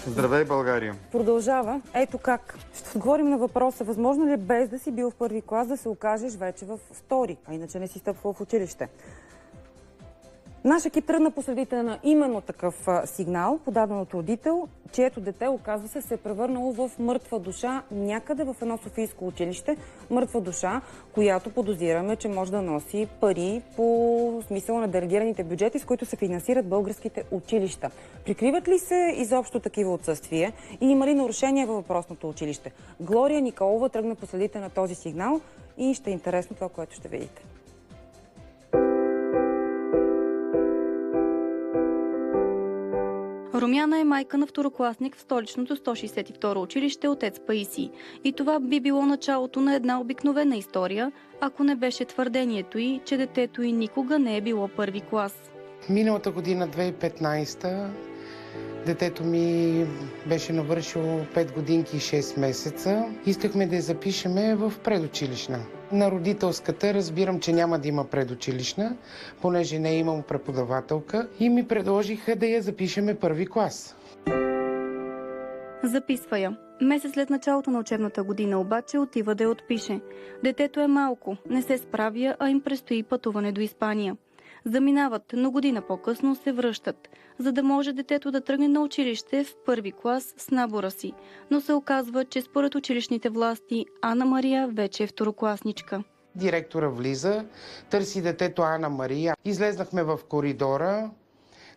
Здравей, България! Продължава. Ето как. Ще отговорим на въпроса, възможно ли е без да си бил в първи клас да се окажеш вече в втори, а иначе не си стъпвал в училище. Наш екип тръгна по следите на именно такъв сигнал, подаден от родител, чието дете, оказва се е превърнало в мъртва душа някъде в едно софийско училище. Мъртва душа, която подозираме, че може да носи пари по смисъла на делегираните бюджети, с които се финансират българските училища. Прикриват ли се изобщо такива отсъствия и има ли нарушения във въпросното училище? Глория Николова тръгна по следите на този сигнал и ще е интересно това, което ще видите. Румяна е майка на второкласник в столичното 162 училище Отец Паисий. И това би било началото на една обикновена история, ако не беше твърдението й, че детето й никога не е било първи клас. Миналата година, 2015, детето ми беше навършило 5 годинки и 6 месеца. Искахме да я запишеме в предучилищна. На родителската разбирам, че няма да има предучилищна, понеже не е имало преподавателка и ми предложиха да я запишеме първи клас. Записва я. Месец след началото на учебната година обаче отива да я отпише. Детето е малко, не се справя, а им предстои пътуване до Испания. Заминават, но година по-късно се връщат, за да може детето да тръгне на училище в първи клас с набора си. Но се оказва, че според училищните власти Ана Мария вече е второкласничка. Директора влиза, търси детето Ана Мария. Излезнахме в коридора.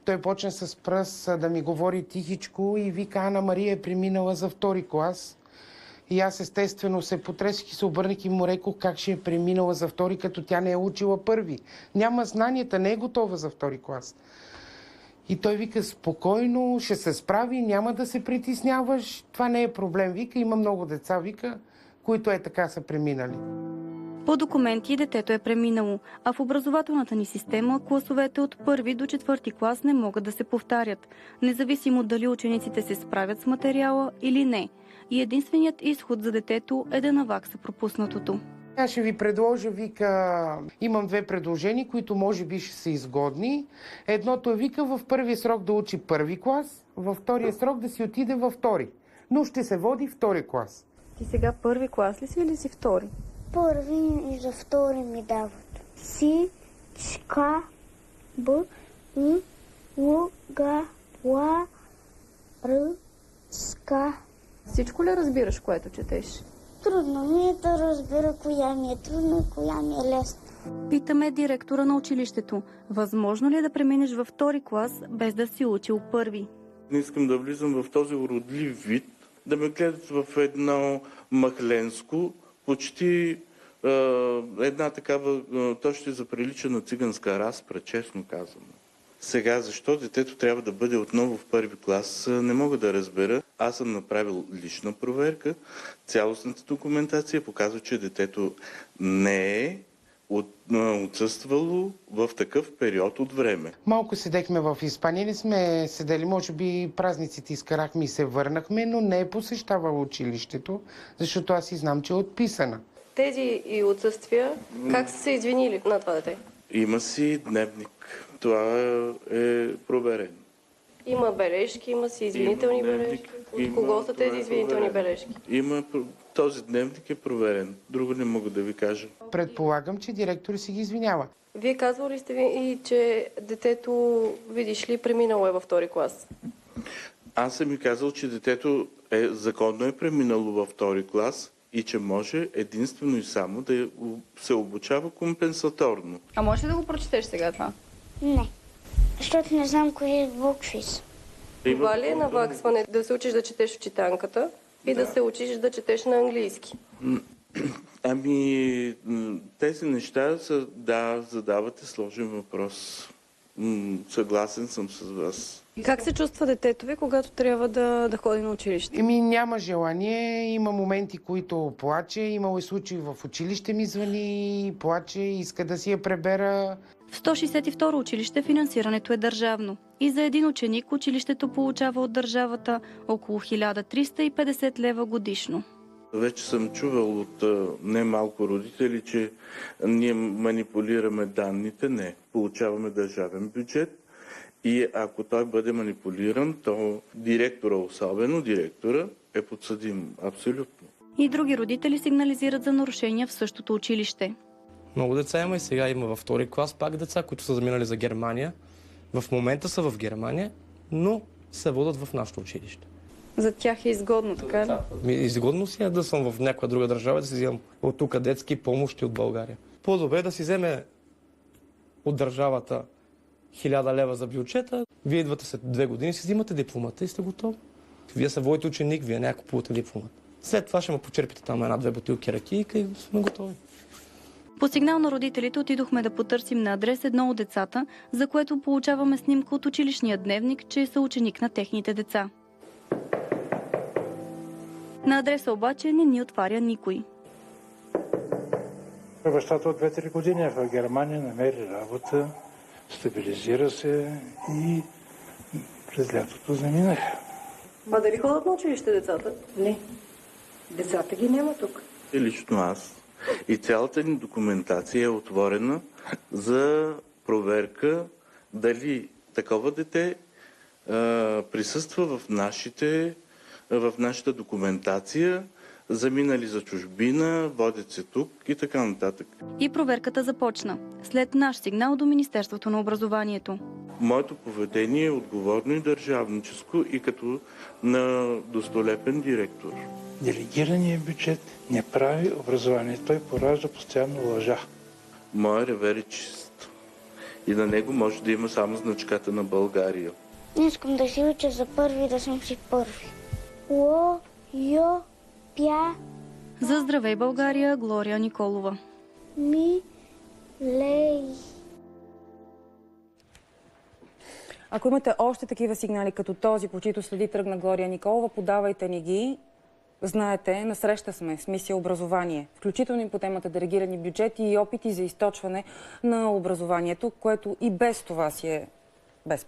Той почна с пръст да ми говори тихичко и вика: Ана Мария е преминала за втори клас. И аз естествено се потресих и се обърнах и му рекох как ще е преминала за втори, като тя не е учила първи. Няма знанията, не е готова за втори клас. И той вика: спокойно, ще се справи, няма да се притесняваш, това не е проблем. Вика, има много деца, вика, които така са преминали. По документи детето е преминало, а в образователната ни система класовете от първи до четвърти клас не могат да се повтарят, независимо дали учениците се справят с материала или не. И единственият изход за детето е да навакса пропуснатото. Аз ще ви предложа, вика, имам 2 предложения, които може би ще са изгодни. Едното е, вика, в първия срок да учи първи клас, във втория срок да си отиде във втори. Но ще се води втори клас. Ти сега първи клас ли си или си втори? Първи и за втори ми дават. Си, чка, б, и, у, га, ла, р, ска. Всичко ли разбираш, което четеш? Трудно ми е да разбера коя ми е трудно и коя ми е лесно. Питаме директора на училището. Възможно ли е да преминеш във втори клас, без да си учил първи? Не искам да влизам в този уродлив вид, да ме гледат в едно махленско, почти една такава, то ще заприлича на циганска разпра, честно казано. Сега, защо детето трябва да бъде отново в първи клас, не мога да разбера. Аз съм направил лична проверка. Цялостната документация показва, че детето не е отсъствало в такъв период от време. Малко седехме в Испания, не сме седели, може би празниците изкарахме и се върнахме, но не е посещавала училището, защото аз и знам, че е отписана. Тези и отсъствия, как са се извинили на това дете? Има си дневник. Това е проверено. Има бележки, има си извинителни бележки. От кого са тези извинителни бележки? Този дневник е проверен. Друго не мога да ви кажа. Предполагам, че директор си ги извинява. Вие казвали ли сте и че детето, видиш ли, преминало е във втори клас? Аз съм ми казал, че детето законно е преминало във втори клас и че може единствено и само да се обучава компенсаторно. А можеш ли да го прочетеш сега това? Не, защото не знам кои букви са. Това ли е наваксване да се учиш да четеш в читанката и да се учиш да четеш на английски? Ами, тези неща са, да, задавате сложен въпрос. Съгласен съм с вас. Как се чувства детето ви, когато трябва да ходи на училище? Няма желание, има моменти, които плаче, имало и случаи в училище ми звъни, плаче, иска да си я пребера. В 162 училище финансирането е държавно. И за един ученик училището получава от държавата около 1350 лева годишно. Вече съм чувал от немалко родители, че ние манипулираме данните. Не. Получаваме държавен бюджет И ако той бъде манипулиран, то директора, особено директора, е подсъдим абсолютно. И други родители сигнализират за нарушения в същото училище. Много деца има и сега има във втори клас пак деца, които са заминали за Германия. В момента са в Германия, но се водят в нашето училище. За тях е изгодно, така ли? Изгодно си е да съм в някоя друга държава, да си вземам от тук детски помощи от България. По-добре да си вземе от държавата 1000 лева за бюджета, вие идвате след 2 години, си взимате дипломата и сте готови. Вие са водите ученик, вие не купувате дипломата. След това ще ме почерпите там 1-2 бутилки ракийка и сме готови. По сигнал на родителите отидохме да потърсим на адрес едно от децата, за което получаваме снимка от училищния дневник, че е съученик на техните деца. На адреса обаче не ни отваря никой. Бащата от 2-3 години е в Германия, намери работа, стабилизира се и през лятото заминаха. А дали ходят на училище децата? Не. Децата ги няма тук. И лично аз. И цялата ни документация е отворена за проверка дали такова дете присъства в нашата документация, заминали за чужбина, водят се тук и така нататък. И проверката започна, след наш сигнал до Министерството на образованието. Моето поведение е отговорно и държавническо и като на достолепен директор. Делегираният бюджет не прави образование. Той поражда постоянно лъжа. Моя ревер е чист. И на него може да има само значката на България. Не искам да си уча за първи, да съм си първи. Ло, йо, пя, За Здравей България, Глория Николова. ми, лей. Ако имате още такива сигнали като този, по чието следи тръгна Глория Николова, подавайте ни ги. Знаете, насреща сме с мисия образование, включително и по темата делегирани бюджети и опити за източване на образованието, което и без това си е без